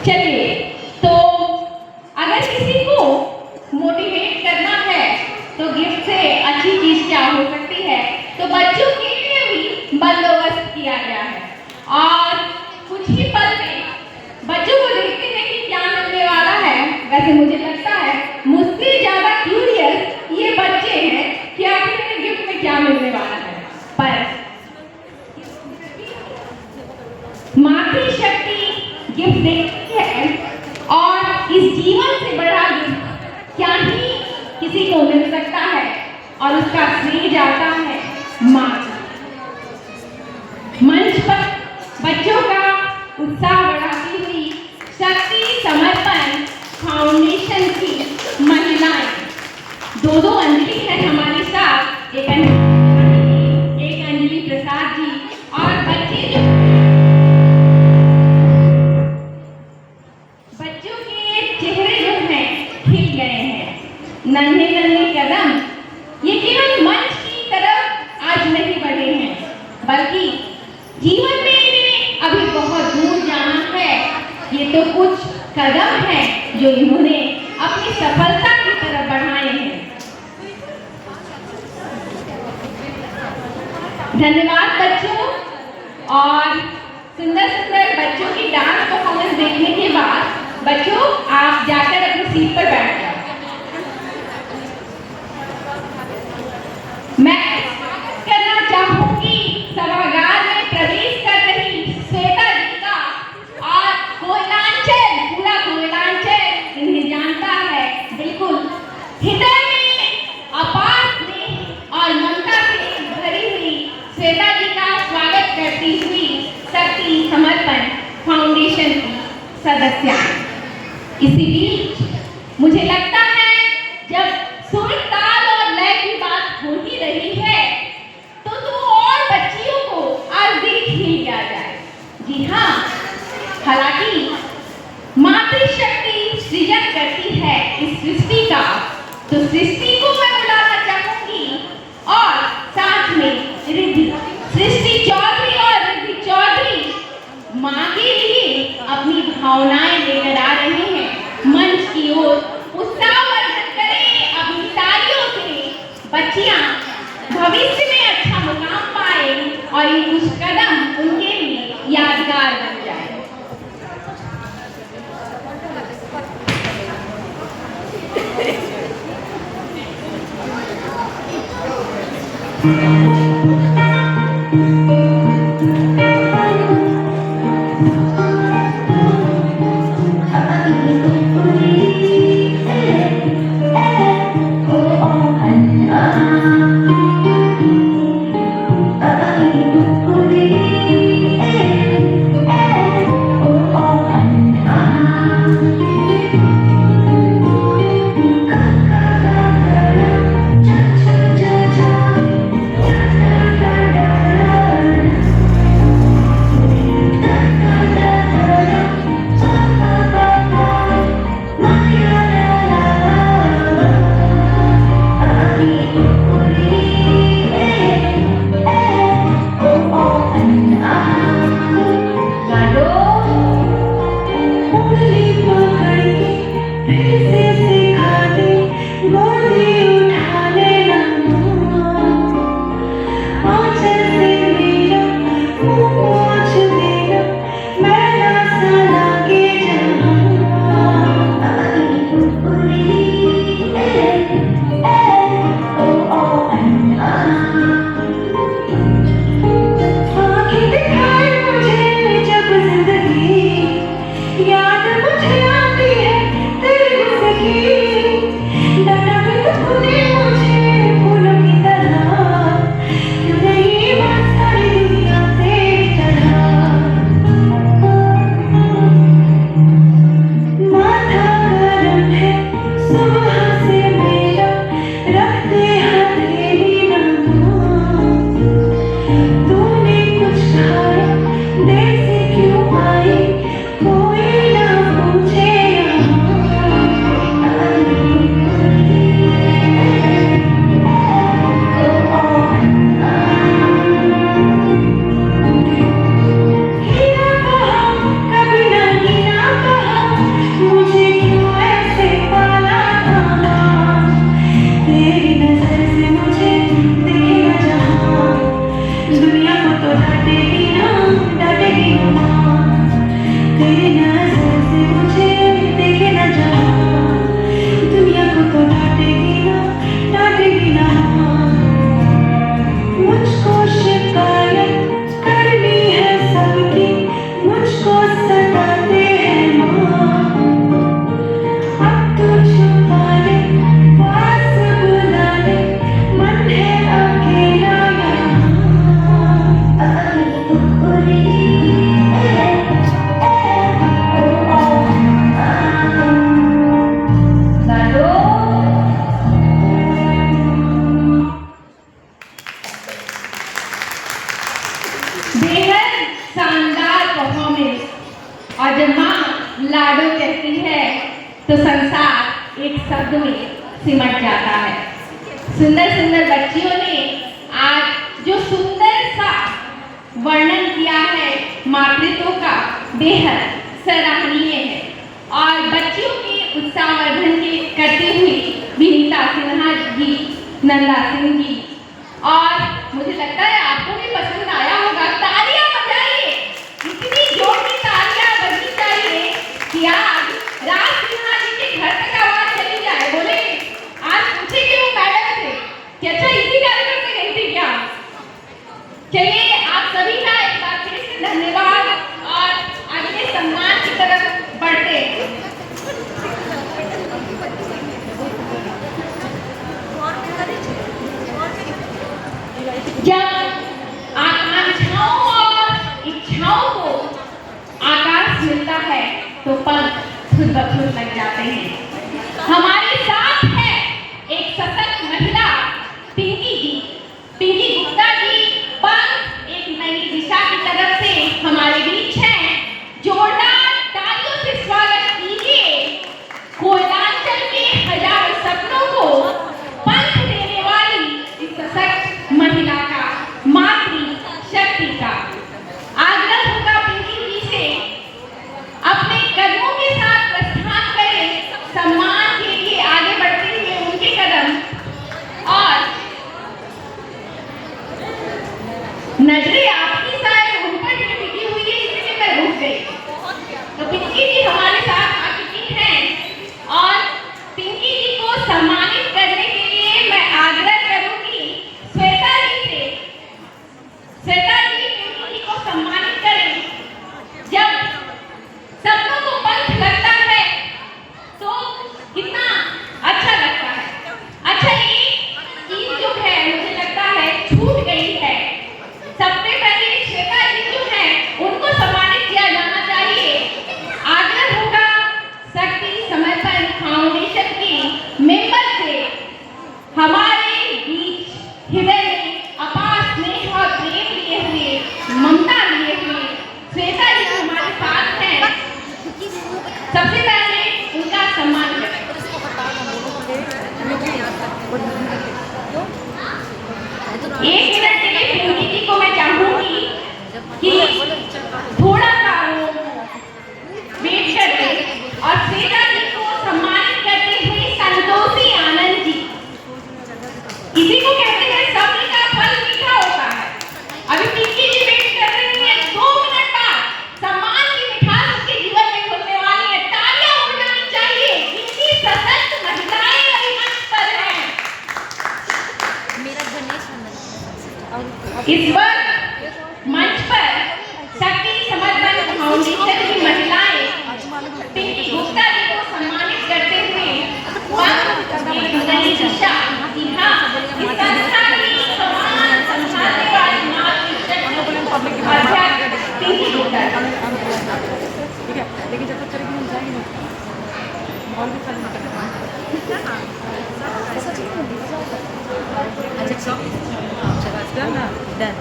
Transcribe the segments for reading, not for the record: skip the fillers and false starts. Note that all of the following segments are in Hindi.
चलिए, तो अगर किसी को मोटिवेट करना है तो गिफ्ट से अच्छी चीज क्या हो सकती है। तो बच्चों के लिए भी बंदोबस्त किया गया है और कुछ ही पल में बच्चों को देखते हैं कि क्या मिलने वाला है। वैसे मुझे लगता है मुझसे ज्यादा क्यूरियस ये बच्चे हैं कि आखिर गिफ्ट में क्या मिलने वाला है। पर मातृशक्ति गिफ्ट देती है और इस जीवन से बड़ा गिफ्ट क्या ही किसी को मिल सकता है और उसका श्रेय जाता है माँ। मंच पर बच्चों का उत्साह बढ़ाती हुई शक्ति समर्पण फाउंडेशन की महिलाएं, दो अंजलि है हमारे साथ, एक अंजलि प्रसाद जी और बच्चों के चेहरे जो हैं खिल गए हैं। नन्हे नन्हे कदम ये केवल मंच की तरफ आज नहीं बढ़े हैं, बल्कि जीवन में इन्हें अभी बहुत दूर जाना है। ये तो कुछ कदम हैं जो इन्होंने अपनी सफलता की तरफ बढ़ाए हैं। धन्यवाद बच्चों। और सुंदर सुंदर बच्चों की डांस परफॉर्मेंस देखने के बाद बच्चों आप जाकर अपनी सीट पर बैठ जाओ। मैं करना चाहूंगी सभागार में प्रवेश कर रही श्वेता जी का। और कोयलांचल, पूरा कोयलांचल इन्हें जानता है। बिल्कुल हृदय में अपार स्नेह और ममता से भरी हुई श्वेता जी का स्वागत करती हुई शक्ति समर्पण फाउंडेशन की सदस्य। इसी बीच मुझे लगता है जब सुर ताल और लय की बात हो ही रही है तो और बच्चियों को आज देख ही लिया जाए। जी हाँ, हालांकि मातृशक्ति सृजन करती है इस सृष्टि का, तो सृष्टि को मैं बुलाना चाहूंगी और साथ में रिद्धि सृष्टि चौधरी और रिद्धि चौधरी माँ के लिए अपनी भावनाएं लेकर आ रहे हैं। मंच की ओर उत्साहवर्धन करें अपनी तालियों से। बच्चियां भविष्य में अच्छा मुकाम पाए और ये कुछ कदम उनके लिए यादगार बन जाए। परफॉर्मेंस। और जब माँ लाडो कहती है तो संसार एक शब्द में सिमट जाता है। सुंदर सुंदर बच्चियों ने आज जो सुंदर सा वर्णन किया है मातृत्व का, बेहद सराहनीय है। और बच्चियों के उत्साहवर्धन के करते हुए विनीता सिन्हा जी, नंदा सिंह जी, और मुझे लगता है आपको भी पसंद आया होगा। तालियां बजाइए, इतनी जोर की तालियां बजनी चाहिए कि आज राज सिन्हा जी के घर तक आवाज चली जाए। बोले आज पूछे कि वो मैडम से कि अच्छा इसी कार्यक्रम में गई थी क्या। चलिए आप सभी का एक बार फिर से धन्यवाद और अगले सम्मान की तरफ बढ़ते हैं। जब आकांक्षाओं और इच्छाओं को आकाश मिलता है तो पंख खुद ब खुद लग जाते हैं। हमारे साथ है एक सशक्त महिला पिंकी जी, पिंकी गुप्ता जी, पंख एक नई दिशा की तरफ से हमारे बीच हैं। जोरदार तालियों से स्वागत कीजिए कोयलांचल के हजारों सपनों को पंख देने वाली इस सशक्त महिला का, मातृ शक्ति का। आग्रह होगा पिंकी जी से अपने कदमों के साथ प्रस्थान करें, सम्मान के लिए आगे बढ़ते हुए उनके कदम। और नजरें आपकी शायद उन पर ही टिकी हुई है, इसलिए मैं रुक गई। तो पिंकी जी हमारे साथ आ चुकी हैं और पिंकी जी को सम्मानित करने के लिए मैं आग्रह करूंगी श्वेता जी से। श्वेता जी पिंकी जी को सम्मानित करें। जब सपनों को पंख लगता है तो कितना अच्छा लगता है। अच्छा एक चीज जो है मुझे लगता है छूट गई है। सबसे पहले श्वेता जी जो है उनको सम्मानित किया जाना चाहिए। आग्रह होगा शक्ति समर्पण फाउंडेशन की मेंबर से हमारे बीच हृदय में अपार स्नेह और प्रेम लिए हुए, ममता लिए हुए श्वेता जी हमारे साथ हैं। सबसे पहले उनका सम्मान करें। एक मिनट के लिए पिंकी जी को मैं चाहूंगी कि थोड़ा सा वेट करके और श्वेता जी को सम्मानित करते हुए संतोषी आनंद जी। इसी को कहते हैं सब्र का फल मीठा होता है। अभी पिंकी जी वेट कर रही हैं, 2 मिनट बाद सम्मान की मिठास उनके जीवन में खुलने वाली है। तालियां हो जानी चाहिए। इनकी सशक्त महिलाएं अभी मंच पर हैं। इस वक्त मंच पर शक्ति समर्पण फाउंडेशन की महिलाएं पिंकी गुप्ता जी को सम्मानित करते हुए एक नई दिशा, जी हाँ, इस संस्था की सम्मान संस्थाने वाली मातृशक्ति अध्यक्ष पिंकी गुप्ता ठीक है, लेकिन जब तक चलेगी हम जाएंगे मॉल भी खाली ना डन।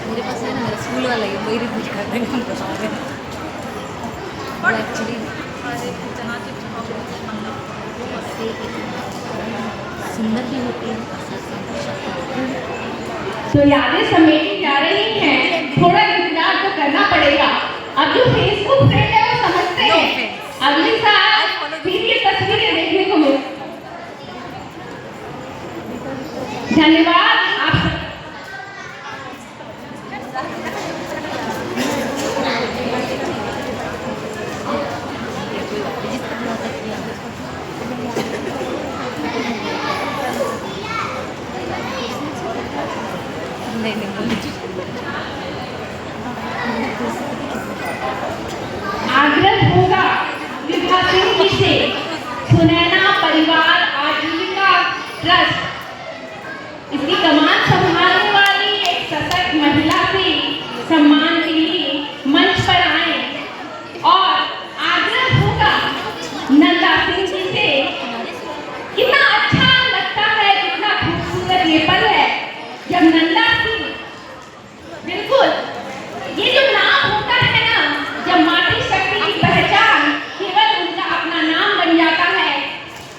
मेरे पास है ना, मेरा स्कूल वाला है, वही रिपीट कर देंगे एक्चुअली सुंदर भी होती है। तो यादें समेटी जा रही हैं, थोड़ा इंतजार तो करना पड़ेगा। अब जो फेसबुक फ्रेंड है वो समझते हैं अगली साल फिर ये तस्वीरें देखने को मिल। धन्यवाद आप। आग्रह होगा विभा सिंह जी से सुनैना परिवार आजीविका ट्रस्ट इसकी कमान संभालने वाली एक सशक्त महिला से सम्मान के लिए मंच पर आए। और आग्रह होगा नंदा सिंह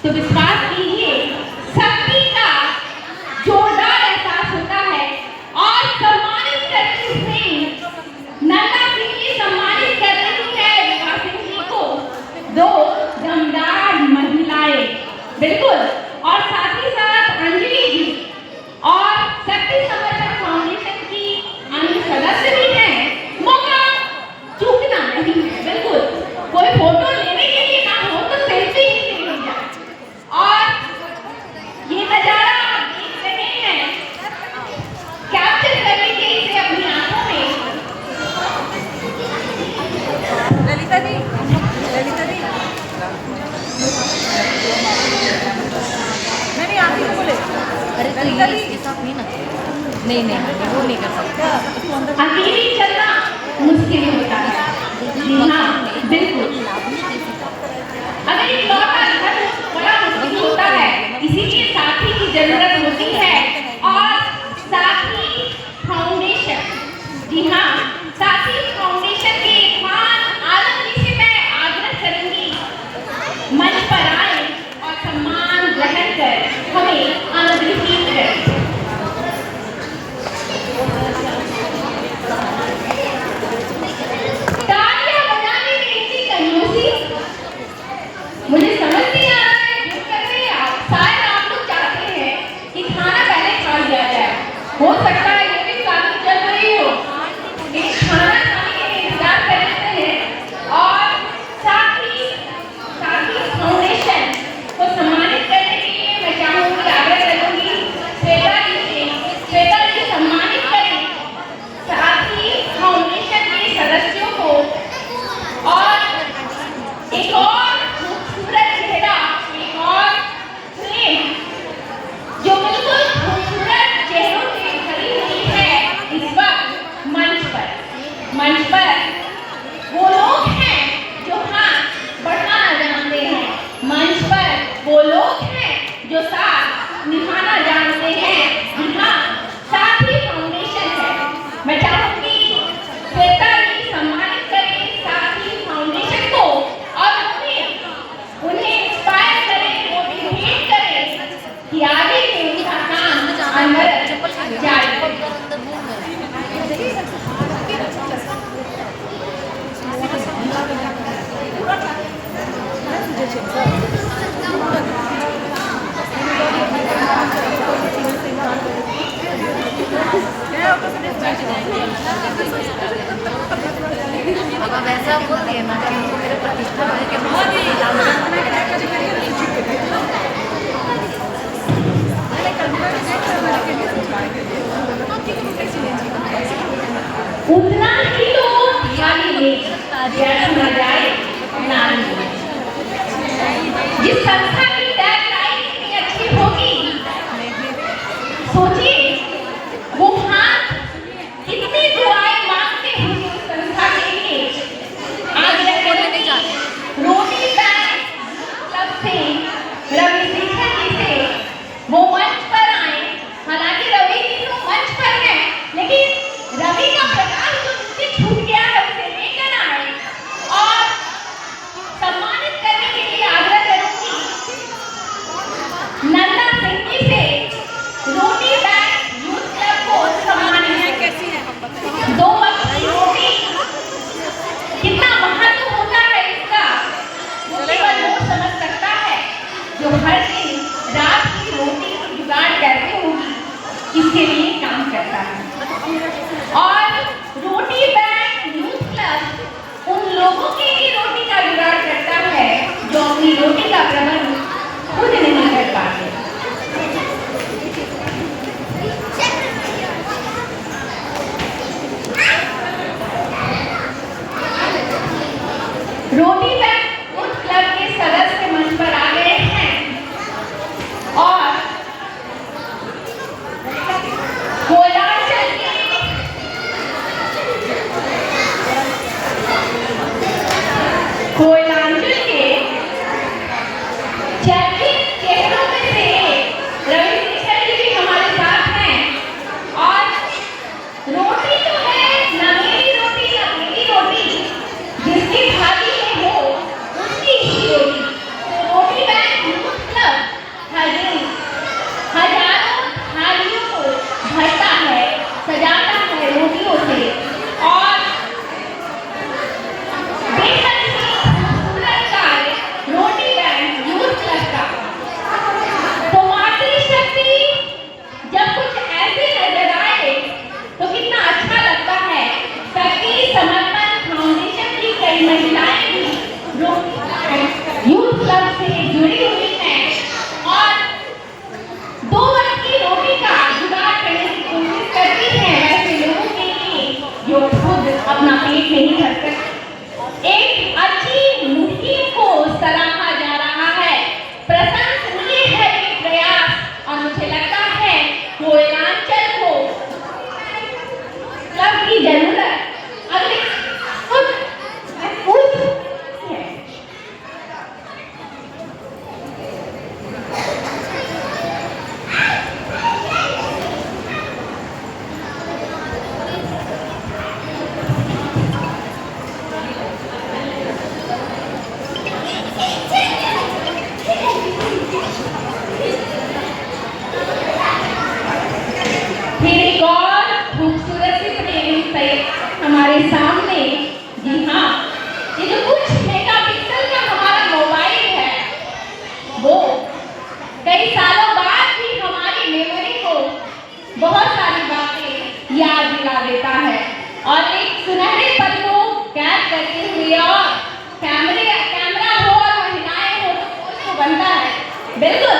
तो विश्वास कीजिए शक्ति का जोरदार एहसास होता है। और सम्मानित करती हुई नंदा सिंह जी सम्मानित कर रही है रेखा सिंह जी को, दो दमदार महिलाएं, बिल्कुल। और साथ ही साथ अंजलि जी और शक्ति संरक्षण फाउंडेशन की अन्य सदस्य भी हैं। मौका चूकना नहीं है, बिल्कुल। कोई फोटो लेने के लिए ना हो तो सेल्फी ही ले ली जाए। और ये नजारा आप देख रहे हैं, कैप्चर कर लीजिए इसे अपनी आंखों में। ललिता दी, ललिता दी, नहीं आप ही बोले। अरे तो ये इसके साथ नहीं ना, नहीं नहीं वो नहीं कर सकता। अकेले चलना मुश्किल होता है। जी हाँ, बिल्कुल। अगर एक लौटा घर हो तो बड़ा मुश्किल होता है, इसीलिए साथी की जरूरत होती है। और साथी फाउंडेशन, जी हाँ, साथी फाउंडेशन के खान आलम जी से मैं आग्रह करूंगी मंच पर आए और सम्मान ग्रहण कर हमें आनंदित करें। तालियां बजाने में इतनी कंजूसी मुझे समझ नहीं आ रहा है क्यों कर रहे हैं आप। शायद आप लोग चाहते हैं कि खाना पहले खा लिया जाए। हो सकता है ये भी काफी चल रही हो, एक खाना खाने के लिए इंतजार कर लेते हैं। और साथी फाउंडेशन को सम्मानित करने के लिए मैं चाहूंगी, आग्रह करूंगी श्वेता जी से। श्वेता जी सम्मानित करें साथी फाउंडेशन के सदस्यों को। और एक और खूबसूरत चेहरा, एक और फ्रेम जो बिल्कुल खूबसूरत चेहरों से भरी हुई है इस वक्त मंच पर वो लोग हैं जो हाथ बढ़ाना जानते हैं। मंच पर वो लोग हैं जो साथ निभाना जानते हैं। जी हाँ, साथी फाउंडेशन है। मैं चाहूंगी श्वेता जी सम्मानित करें साथी फाउंडेशन को और उन्हें इंस्पायर करें, मोटिवेट करें कि आगे भी उनका काम अंदर जाए। अब ऐसा बोल दिया ना कि उनको मेरे प्रतिष्ठा है कि उतना ही तो ध्यान दें जैसे न जाए नाम। जिस संस्था की टैगलाइन इतनी अच्छी होगी, सोचिए वो हाथ कितनी दुआएं मांगते होंगे उस संस्था के लिए। आज रोटी बैंक क्लब से रवि शेखर जी से वो मंच पर आए। हालांकि रवि जी तो मंच पर हैं, लेकिन रवि का प्रकाश जो मुझसे छूट गया है उसे लेकर आए और सम्मानित करने के लिए आग्रह करूंगी नंदा सिंह जी से। रोटी बैंक यूथ क्लब को सम्मानित कैसी है, दो वक्त की रोटी कितना महत्व होता है इसका वो केवल वो समझ सकता है जो हर दिन रात की रोटी की जुगाड़ कैसे होगी इसके लिए काम करता है। और रोटी बैंक यूथ क्लब उन लोगों के लिए रोटी का जुगाड़ करता है जो अपनी रोटी का प्रबंध खुद नहीं कर पाते। रोटी बैंक यूथ क्लब के सदस्य मंच पर आ गए हैं और कोयलांचल के चैंपियन चेहरों में से रवि शेखर जी भी हमारे साथ हैं। और रोटी तो है ना मेरी रोटी ना मेरी रोटी, जिसकी भागी में हो उसकी ही रोटी। तो रोटी बैंक यूथ क्लब और कैमरा हो और महिलाएं हो तो कुछ तो बनता है। बिल्कुल।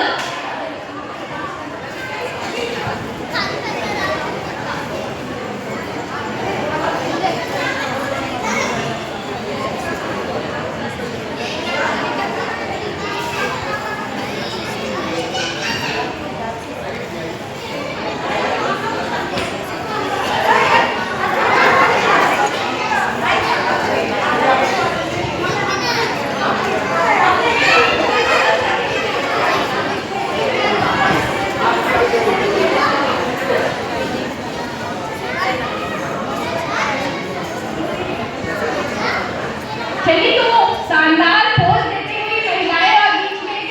चलिए तो शानदार पोज देते हुए महिलाएं और बीच में एक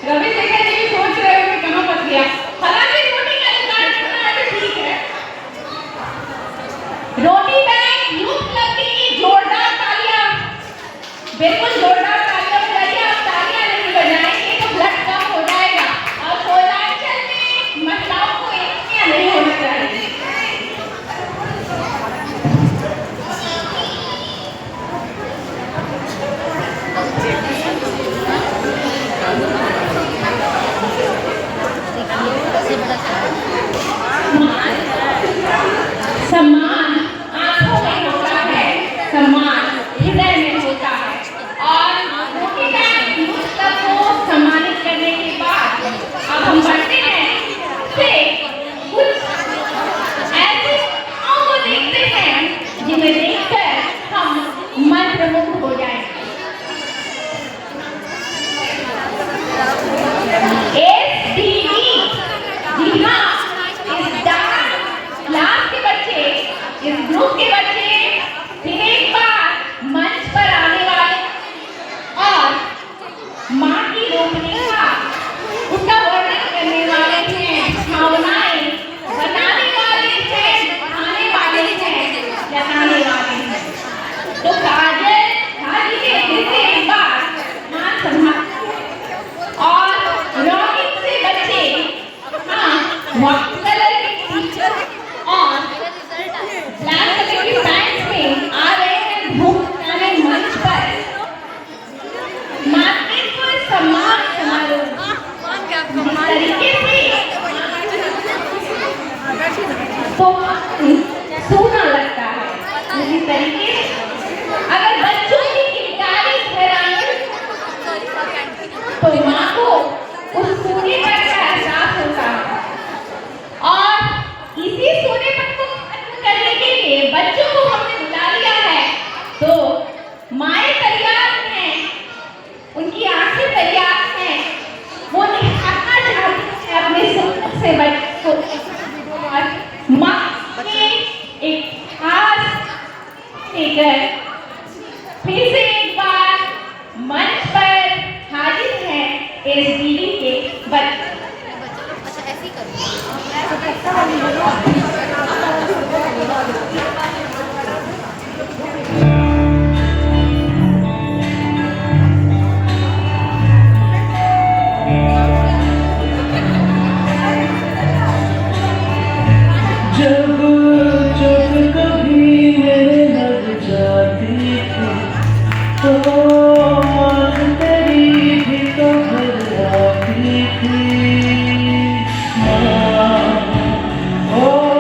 रवि शेखर जी भी सोच रहे होंगे कहाँ फंस गया। हालांकि रोटी का दुकान करना है तो ठीक है। रोटी बैंक यूथ क्लब के लिए जोरदार तालियां, बिल्कुल जोरदार तालियां बजाइए। आप तालियां नहीं बजाएंगे तो ब्लड कम हो जाएगा और कोयलांचल में महिलाओं को एनीमिया नहीं होना चाहिए। सम्मान आंखों में होता है, सम्मान हृदय में होता है। और रोटी बैंक यूथ क्लब को सम्मानित करने के बाद अब हम बढ़ते हैं से कुछ ऐसे को देखते हैं जिन्हें देखकर हम मंत्रमुग्ध हो जाएंगे। जी हाँ, इस डांस क्लास के बच्चे, इस ग्रुप के बच्चे फिर एक बार मंच पर आने वाले और माँ की रूपरेखा उसका वर्णन करने वाले हैं, भावनाएं बनाने वाले हैं, दिखाने वाले हैं, जताने वाले हैं। तो काजल हाजी के फिर से एक बार मान संभाल और रॉकिंग से बच्चे वाइट कलर के टी-शर्ट और ब्लैक कलर की पैंट्स में आ रहे हैं धूम मचाने मंच पर। मातृत्व सम्मान समारोह जिस तरीके से तो सोना लगता है, उसी तरीके से अगर बच्चों की किलकारी हैरानी तो माँ को उस सोनेपन का एहसास होता है। और इसी सोनेपन को खत्म करने के लिए बच्चों को हमने बुला लिया है। तो माएँ तैयार हैं, उनकी आंखें तैयार हैं, वो निहारना चाहती हैं अपने सुख से बच्चों को और माँ के एक खास लेकर फिर से एक बार मंच पर हाजिर हैं एसडीडी के बच्चे। अच्छा ऐसे ही करो। जब जब कभी मेरे लग जाती थी तो मान तेरी भी तो घर आती थी। माँ, ओ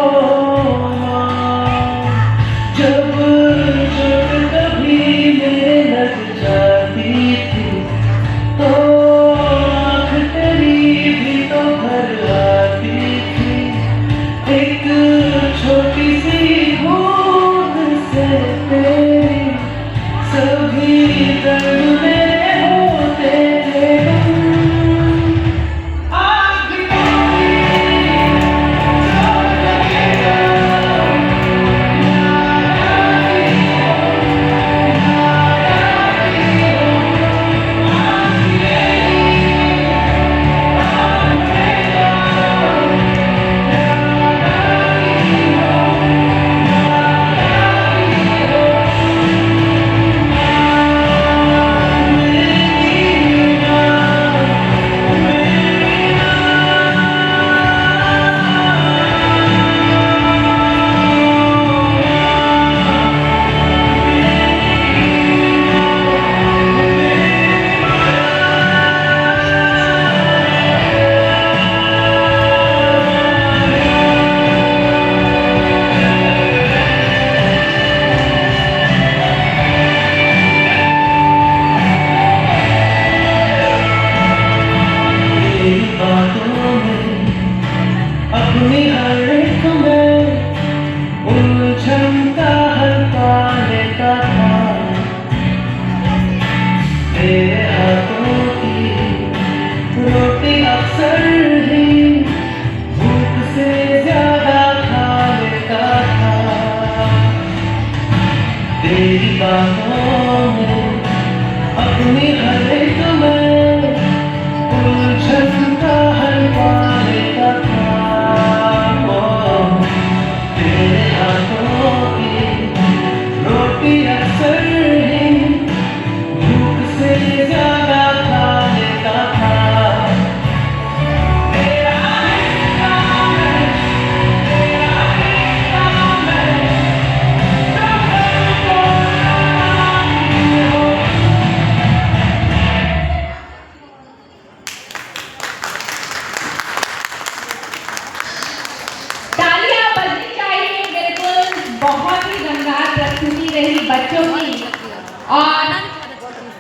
और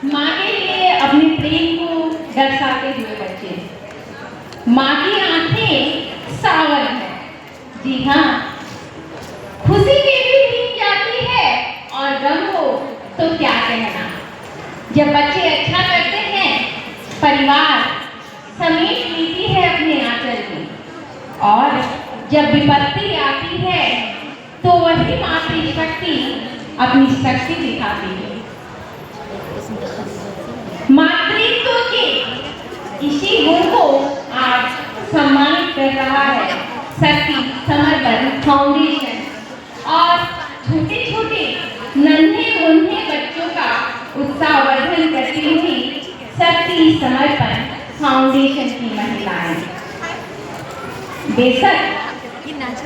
माँ के लिए अपने प्रेम को दर्शाते हुए बच्चे। माँ की आंखें सावन है, जी हाँ, खुशी में भी भीग जाती है और गम हो तो क्या कहना। जब बच्चे अच्छा करते हैं, परिवार समेट लेती है अपने आंचल में, और जब विपत्ति आती है तो वही मातृशक्ति अपनी शक्ति दिखाती है। मातृत्व के इसी गुण को आज सम्मानित कर रहा है शक्ति समर्पण फाउंडेशन, और छोटे छोटे नन्हे मुन्ने बच्चों का उत्साहवर्धन करती हुई शक्ति समर्पण फाउंडेशन की महिलाएं। बेशक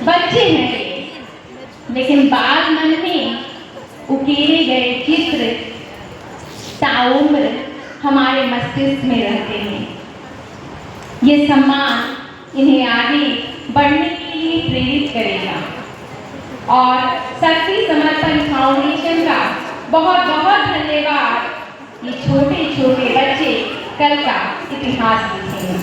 बच्चे हैं ये, लेकिन बाल मन में उकेरे गए चित्र ताउम्र हमारे मस्तिष्क में रहते हैं। ये सम्मान इन्हें आगे बढ़ने के लिए प्रेरित करेगा, और शक्ति समर्पण फाउंडेशन का बहुत बहुत धन्यवाद। ये छोटे छोटे बच्चे कल का इतिहास लिखेंगे।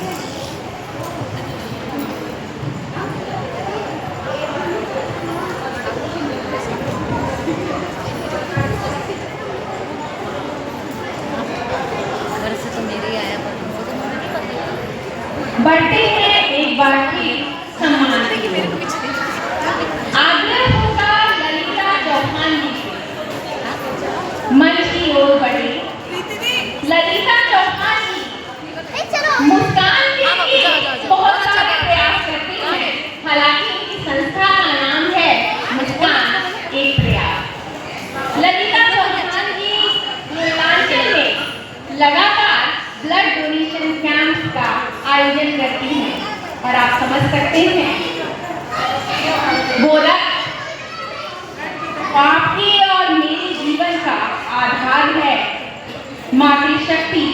बढ़ते हैं एक बार की सम्मान। आग्रह होगा ललिता चौहान जी से, मंच की ओर बढ़े। ललिता चौहान जी मुस्कान के लिए बहुत सारे प्रयास करती हैं, हालांकि उनकी संस्था का नाम है मुस्कान एक प्रयास। ललिता चौहान जी मिथिलांचल में लगातार ब्लड डोनेशन कैंप का आयोजन करती हैं, और आप समझ सकते हैं वो रक्त आपके और मेरे जीवन का आधार है। मातृशक्ति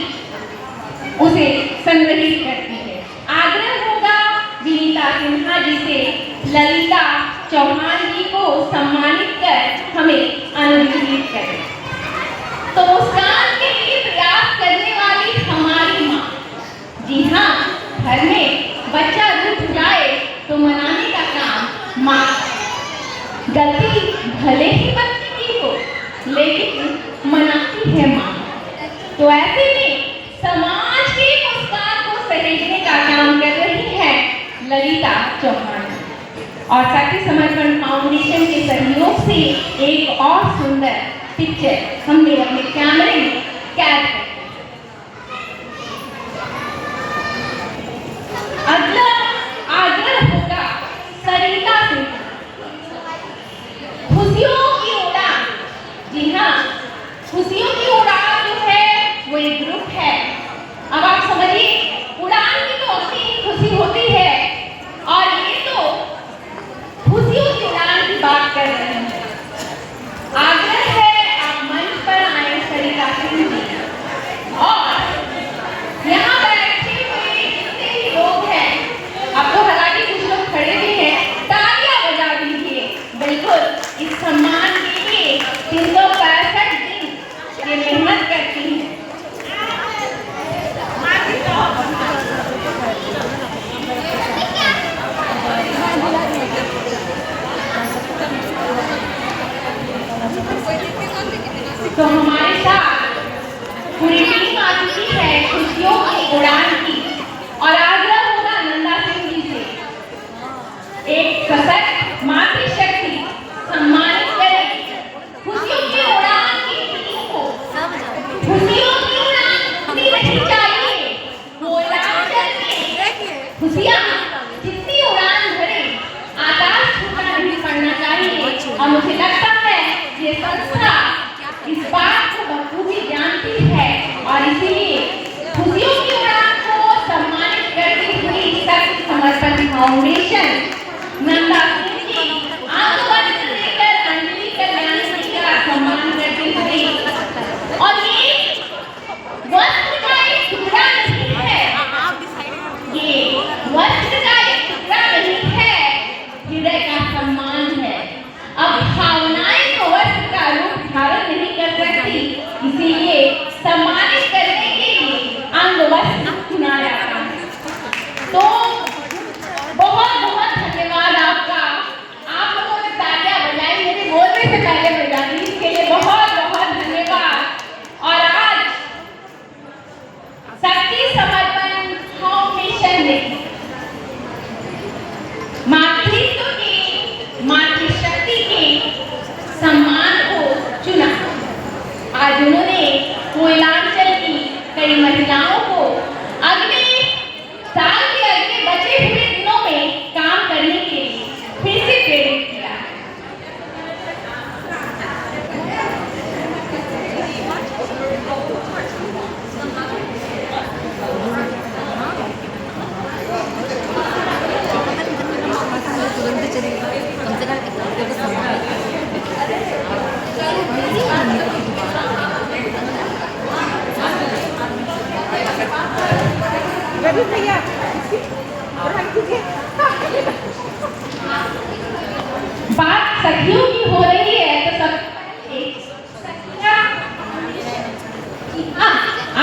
उसे संग्रहित करती है। आग्रह होगा विनीता सिन्हा जी से ललिता चौहान जी को सम्मानित कर हमें अनुग्रहित करें। तो मुस्कान के लिए प्रयास करने वाली हमारी माँ, जी हाँ, घर में बच्चा रूठ जाए तो मनाने का काम माँ। गलती भले ही बच्चे की हो, लेकिन मनाती है माँ। तो ऐसे में समाज के मुस्कान को सहेजने का काम कर रही है ललिता चौहान, और शक्ति समर्पण फाउंडेशन के सहयोग से एक और सुंदर पिक्चर हमने अपने कैमरे में कैद कर। अगला आग्रह होगा सरिता से, खुशियों की उड़ान। जी हाँ, खुशियों की उड़ान जो है वो एक ग्रुप है। अब आप समझिए, उड़ान की तो अपनी खुशी होती है, और ये तो खुशियों की उड़ान की बात कर रहे हैं। आग्रह है आप मंच पर आए सरिता सिंह जी, और यहाँ बैठे हुए जितने भी लोग हैं, अब तो हालांकि कुछ लोग खड़े भी हैं, तालियां बजा दीजिए बिल्कुल इस सम्मान के लिए। 365 दिन ये मेहनत करती हैं। तो हमारे साथ पूरी टीम आ चुकी है खुशियों की उड़ान की, और आग्रह होगा नंदा सिंह जी से एक सशक्त मातृशक्ति सम्मानित करें। खुशियों की उड़ान की टीम को खुशियों की उड़ान पूरी नहीं चाहिए, वो उड़ान करके खुशियाँ जितनी उड़ान भरे आकाश छूटा नहीं पड़ना चाहिए। और मुझे लगता है ये संस्था इस बात बंदोबस्त चुना जाता है। तो बहुत बहुत धन्यवाद आपका। आप लोगों ने तालियां बजाई, मेरे बोलने से तालियां बजा दी, इसके लिए बहुत बहुत धन्यवाद। और आज शक्ति समर्पण फाउंडेशन ने मातृत्व के, मातृशक्ति के सम्मान को चुना। आज उन्होंने कोयलांचल की कई महिलाओं को अगले साल के अगले बचे हुए दिनों में काम करने के लिए फिर से प्रेरित किया। तुरंत चली कम से कम एक सम्मान रवि भैया बात सखियों की हो रही है तो सब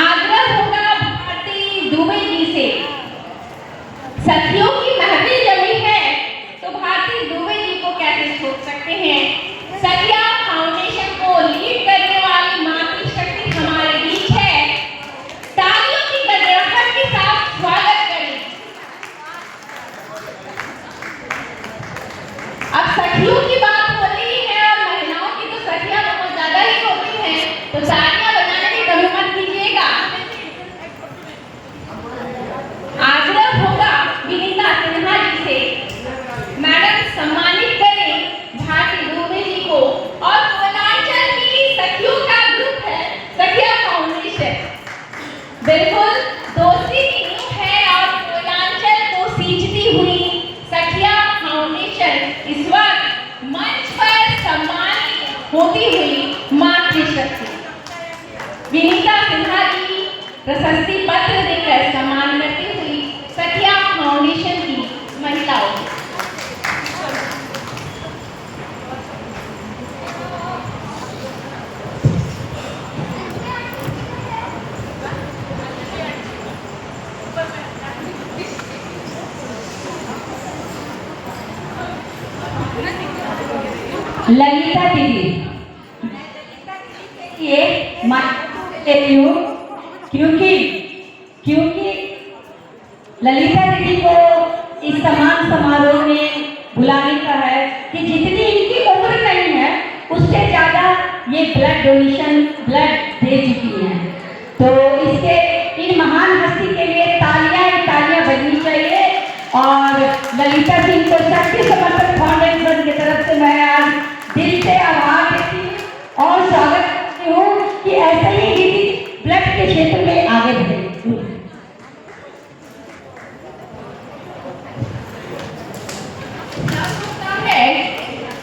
आग्रह होगा भारती दुबे जी से। सखियों की महफिल जमी है तो भारती दुबे जी को कैसे छोड़ सकते हैं। सखिया फाउंडेशन को लीड करने वाली मातृशक्ति हमारे बीच है। तालियों की गड़गड़ाहट के साथ स्वागत करें। अब सखियों की बात हो रही है और महिलाओं की तो सखियां बहुत ज्यादा ही होती हैं, तो तालियां बजाने की कमी मत कीजिएगा। आग्रह होगा विनीता सिन्हा जी से, मैडम सम्मानित करें भारती दुबे जी को। और कोयलांचल की सखियों का ग्रुप है सखिया फाउंडेशन, बिल्कुल दोस्ती की नींव है और कोयलांचल को सींचती हुई सखिया फाउंडेशन इस वक्त मंच पर सम्मानित होती हुई मातृशक्ति विनीता सिन्हा जी प्रशस्ति पत्र देकर सम्मान करती हुई सखिया फाउंडेशन की महिलाओं को। ललिता दीदी ये लेती हूँ क्योंकि ललिता दीदी को इस सम्मान समारोह में बुलाने का है कि जितनी इनकी उम्र नहीं है उससे ज़्यादा ये ब्लड डोनेशन ब्लड दे चुकी हैं। तो इसके इन महान हस्ती के लिए तालियां बजनी चाहिए। और ललिता जी को शक्ति समर्पण फाउंडेशन की तरफ से मैं आज दिल से आभार देती हूँ और स्वागत करती हूँ कि ऐसे ही दीदी ब्लड के क्षेत्र में आगे बढ़े।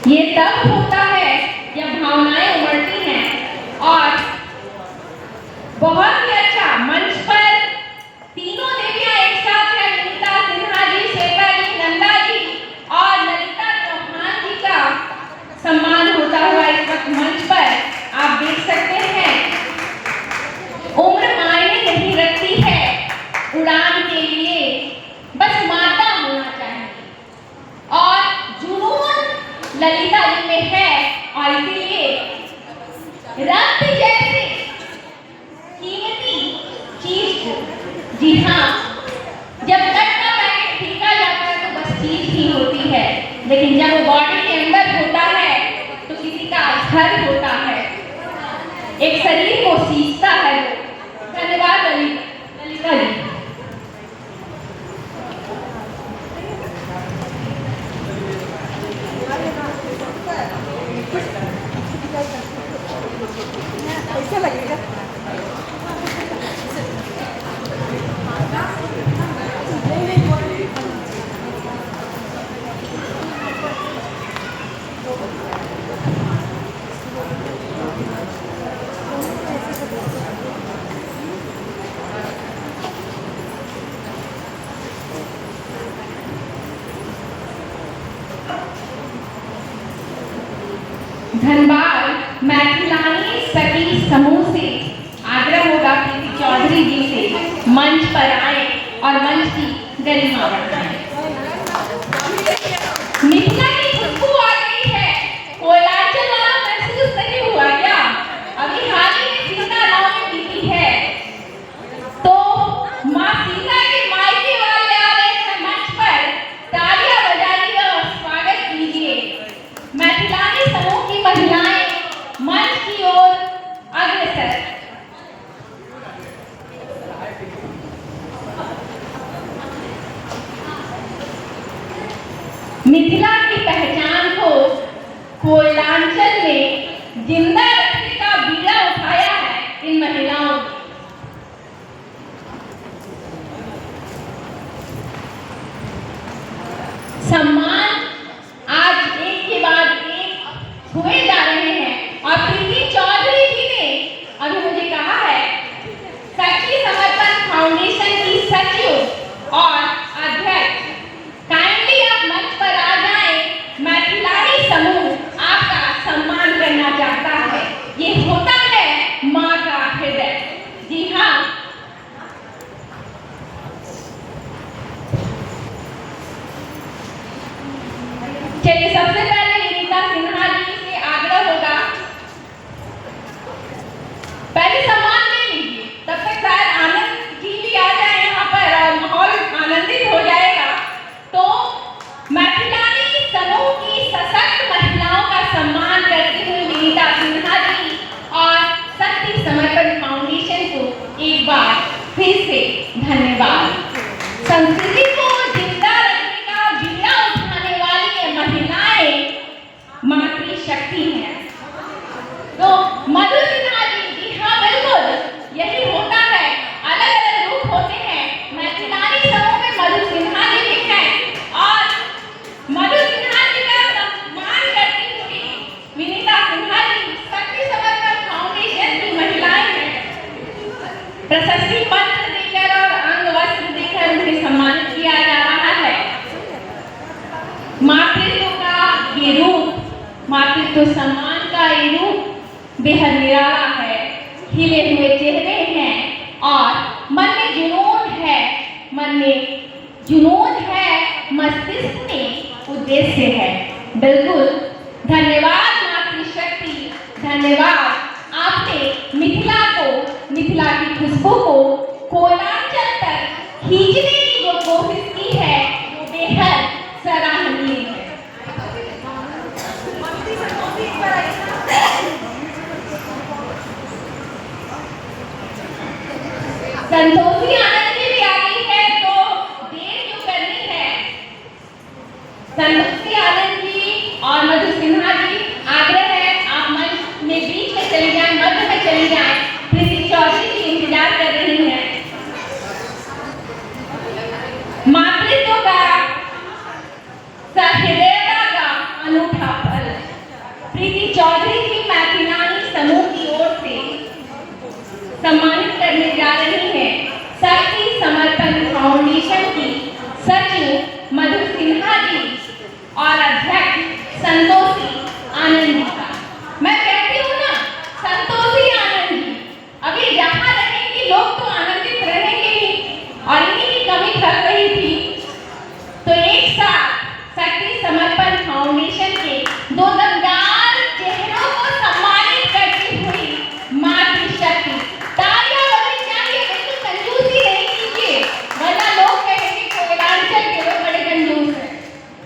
ये तब होता है जब भावनाएं उमड़ती हैं। और बहुत ही अच्छा मंच पर तीनों देवियां एक साथ हैं, विनीता सिन्हा जी, श्वेता जी, नंदा जी और ललिता चौहान जी का सम्मान होता हुआ इस वक्त मंच पर आप देख सकते हैं। उम्र मायने नहीं रखती है उड़ान के लिए, बस मादा होना चाहिए और जुनून ललिता जी में है। और इसीलिए रक्त जैसे कीमती चीज को, जी हाँ, जब ब्लड का पैकेट फेंका जाता है तो बस चीज ही होती है, लेकिन जब वो बॉडी के अंदर होता है तो किसी का घर होता है, एक शरीर को सींचता है वो। धन्यवाद ललिता जी। कैसा लगेगा? धनबाद मैथिलानी सखी समूह से आग्रह होगा प्रीति चौधरी जी से मंच पर आए और मंच की गरिमा बढ़ाएं। मिथिला की खुशबू आ गई है, कोयलांचल वाला महसूस नहीं हुआ क्या? अभी हाल ही में सीता नवमी बीती है, तो माँ सीता के मायके वाले आ रहे हैं मंच पर, तालियां बजाइए और स्वागत कीजिए। मैथिलानी समूह की महिलाएं मंच की ओर अग्रसर। मिथिला की पहचान को कोयलांचल में जिंदा रखने का बीड़ा उठाया है इन महिलाओं ने। सम्मान आज एक के बाद एक हुए जा रहे हैं और प्रीति चौधरी जी ने अभी मुझे कहा है, शक्ति समर्पण फाउंडेशन की सचिव और अध्यक्ष, काइंडली आप मंच पर आ जाएं। मैथिलानी समूह आपका सम्मान करना चाहता है। ये होता है माँ का हृदय। जी हाँ, चलिए सबसे पहले विनीता सिन्हा जी से आग्रह होगा, पहले सम्मान ले लीजिए, तब तक शायद आनंद जी भी आ जाए यहाँ पर और माहौल आनंदित हो जाएगा। तो मैथिलानी समूह की सशक्त महिलाओं का सम्मान करती हुई विनीता सिन्हा जी और शक्ति समर्पण फाउंडेशन को एक बार फिर से धन्यवाद। संस्कृति को जिंदा रखने का बीड़ा उठाने वाली ये महिलाएं मातृशक्ति हैं। तो मधु सिन्हा जी हाँ बिल्कुल यही होता है, अलग अलग रूप होते हैं। मैथिलानी समूह में मधु सिन्हा जी भी हैं और मधु सिन्हा जी का सम्मान करती हुई विनीता सिन्हा जी शक्ति समर्पण फाउंडेशन की महिलाएं हैं। प्रशस्ति पत्र देकर और अंग वस्त्र देकर उन्हें सम्मानित किया जा रहा है। मातृत्व का ये रूप, मातृत्व सम्मान का ये रूप बेहद निराला है। खिले हुए चेहरे हैं और मन में जुनून है, मन में जुनून है, मस्तिष्क में उद्देश्य है। बिल्कुल धन्यवाद मातृशक्ति, धन्यवाद। आपने मिथिला को, मिथिला की खुशबू को कोयलांचल तक खींचने की जो कोशिश की है वो बेहद सराहनीय है। संतोषी आनंद जी भी आ गई है, तो देर क्यों करनी है। संतोषी आनंद जी और मधु सिन्हा जी, आग्रह है आप मंच में बीच में चली जाएं, मध्य में चली जाएं। प्रीति चौधरी जी इंतजार कर रही हैं। मातृत्व का, सहृदयता का अनूठा फल प्रीति चौधरी जी मैथिलानी समूह की ओर से सम्मानित करने जा रही हैं। शक्ति समर्पण फाउंडेशन की सचिव मधु सिन्हा जी और अध्यक्ष संतोषी आनंद जी का। मैं कहती हूँ ना, संतोषी आनंद जी अभी जहाँ रहेंगी लोग तो आनंदित रहेंगे ही, और इन्हीं की कमी खल रही थी। तो एक साथ शक्ति समर्पण फाउंडेशन के दो दमदार चेहरों को सम्मानित करती हुई मातृशक्ति, तालियां बजनी चाहिए। बिल्कुल कंजूसी नहीं कीजिए, वरना लोग कहेंगे कोयलांचल के लोग बड़े कंजूस हैं।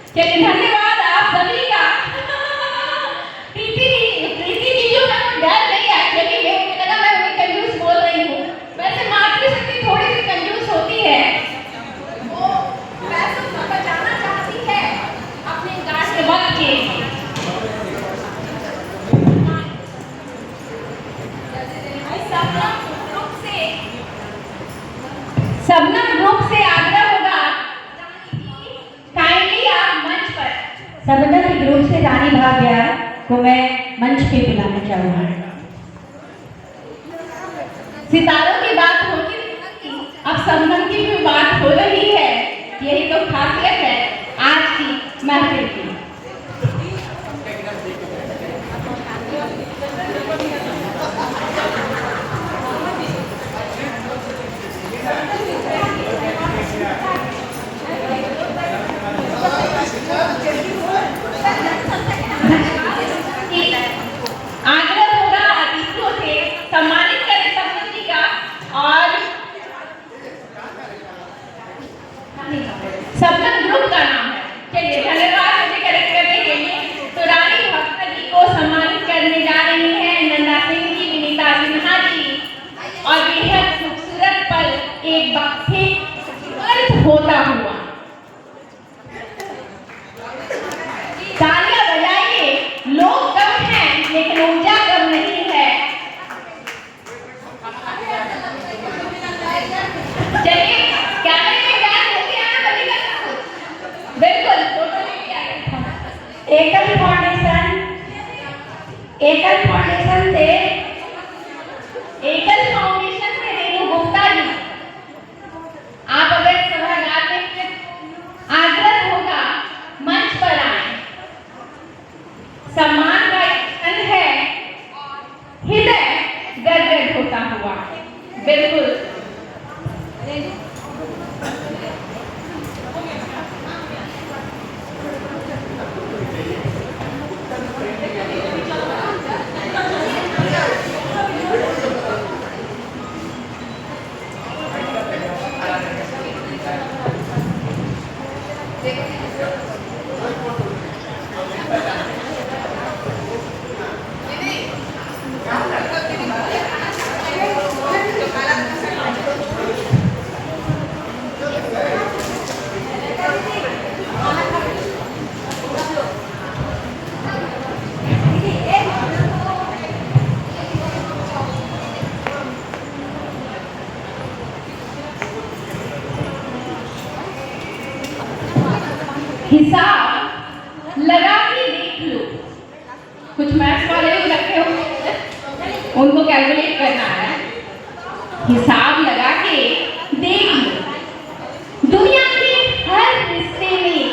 चलिए धन्यवाद आप सभी का। प्रीति जी जो ना डर गई एक्चुअली, मुझे लगा मैं उन्हें कंजूस बोल रही हूँ। वैसे मातृशक्ति थोड़ी सी कंजूस होती है, वो पैसों को बचाना चाहती है अपने गांठ के वक्त के। सबना ग्रुप से आग्रह होगा, काइंडली आप मंच पर। सबना के ग्रुप से रानी भाग्या को मैं मंच पे बुलाना चाहूँगी। सितारों की बात होती थी, अब सबनम की भी बात हो रही है। यही तो खासियत है आज की महफिल की। आग्रह होगा अतिथियों से सम्मानित करें सपन जी का और सपन ग्रुप का नाम है। चलिए धन्यवाद मुझे करेक्ट करने के लिए। तो रानी भक्ता जी को सम्मानित करने जा रही हैं नंदा सिंह जी, विनीता सिन्हा जी और बेहद खूबसूरत पल एक बार फिर होता हुआ। तालियां बजाइए, लोग कम हैं लेकिन ऊर्जा कम नहीं है। चलिए कैमरे में बैक होके आना बनेगा। बिल्कुल फोटो लेके आ गए। एकल फाउंडेशन से रेणु गुप्ता जी, आप अगर सभागार में फिर आग्रह होगा मंच पर आए। सम्मान का क्षण है, हृदय गदगद होता हुआ। बिल्कुल हिसाब लगा के देख लो। कुछ मैथ्स वाले भी रखे होंगे, उनको कैलकुलेट करना है। हिसाब लगा के देख लो, दुनिया के हर रिश्ते में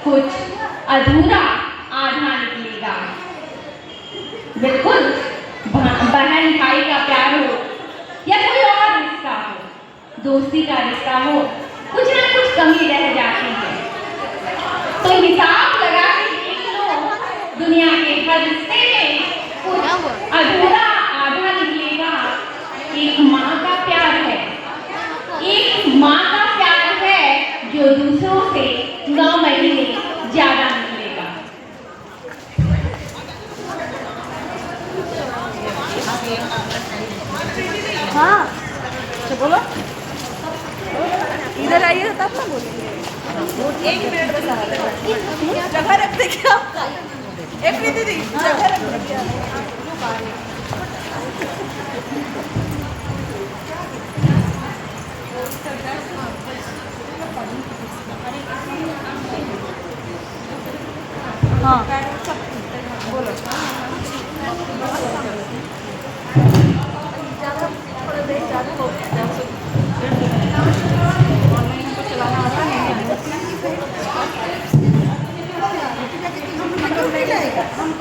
कुछ अधूरा आधा निकलेगा। बिल्कुल बहन भाई का प्यार हो या कोई और रिश्ता हो, दोस्ती का रिश्ता हो, कुछ ना कुछ कमी रह जाती है। तो हिसाब लगा के देख लो, दुनिया के हर रिश्ते में कुछ अधूरा आधा निकलेगा। एक माँ का प्यार है, एक माँ का प्यार है जो दूसरों से 9 महीने ज्यादा निकलेगा। हाँ तो बोलो, इधर आइए तब ना बोलेंगे। 1 मिनट बस जगह रख दे क्या? एक मिनट दीदी, जगह रख दे क्या? हाँ बोलो। हम